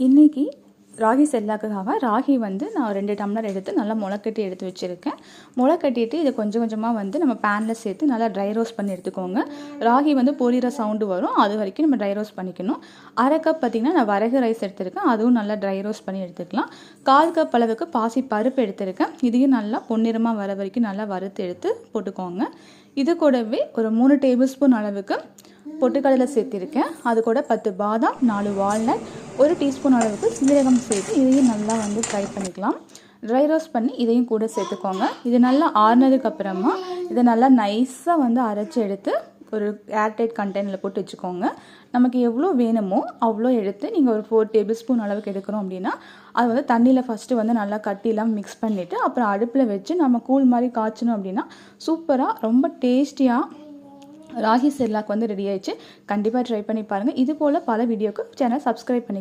இன்றைக்கி ராகி செல்லாக்குக்காக ராகி வந்து நான் 2 டம்ளர் எடுத்து நல்லா முளைக்கட்டி எடுத்து வச்சுருக்கேன். முளைக்கட்டிட்டு இதை கொஞ்சம் கொஞ்சமாக வந்து நம்ம பேனில் சேர்த்து நல்லா ட்ரை ரோஸ்ட் பண்ணி எடுத்துக்கோங்க. ராகி வந்து பொரியிற சவுண்டு வரும், அது வரைக்கும் நம்ம ட்ரை ரோஸ்ட் பண்ணிக்கணும். 1/2 கப் பார்த்திங்கன்னா நான் வரகு ரைஸ் எடுத்திருக்கேன், அதுவும் நல்லா ட்ரை ரோஸ்ட் பண்ணி எடுத்துக்கலாம். 1/4 கப் அளவுக்கு பாசி பருப்பு எடுத்திருக்கேன், இதையும் நல்லா பொன்னிறமாக வர வரைக்கும் நல்லா வறுத்து எடுத்து போட்டுக்கோங்க. இது கூடவே ஒரு 3 டேபிள் ஸ்பூன் அளவுக்கு பொட்டுக்கடலை சேர்த்திருக்கேன். அது கூட 10 பாதாம், 4 வால்நட், 1 டீஸ்பூன் அளவுக்கு சீரகம் சேர்த்து இதையும் நல்லா வந்து ஃப்ரை பண்ணிக்கலாம். ட்ரை ரோஸ்ட் பண்ணி இதையும் கூட சேர்த்துக்கோங்க. இது நல்லா ஆறுனதுக்கப்புறமா இதை நல்லா நைஸாக வந்து அரைச்சி எடுத்து ஒரு ஏர்டைட் கண்டெய்னரில் போட்டு வச்சுக்கோங்க. நமக்கு எவ்வளோ வேணுமோ அவ்வளோ எடுத்து நீங்கள் ஒரு 4 டேபிள் ஸ்பூன் அளவுக்கு எடுக்கிறோம் அப்படின்னா அது வந்து தண்ணியில் ஃபஸ்ட்டு வந்து நல்லா கட்டிலாம் மிக்ஸ் பண்ணிவிட்டு அப்புறம் அடுப்பில் வச்சு நம்ம கூழ் மாதிரி காய்ச்சணும் அப்படின்னா சூப்பராக ரொம்ப டேஸ்டியாக ராகி செர்லாக் வந்து ரெடி ஆயிடுச்சு. கண்டிப்பாக ட்ரை பண்ணி பாருங்கள். இது போல் பல வீடியோக்கு சேனல் சப்ஸ்கிரைப் பண்ணிக்கோங்க.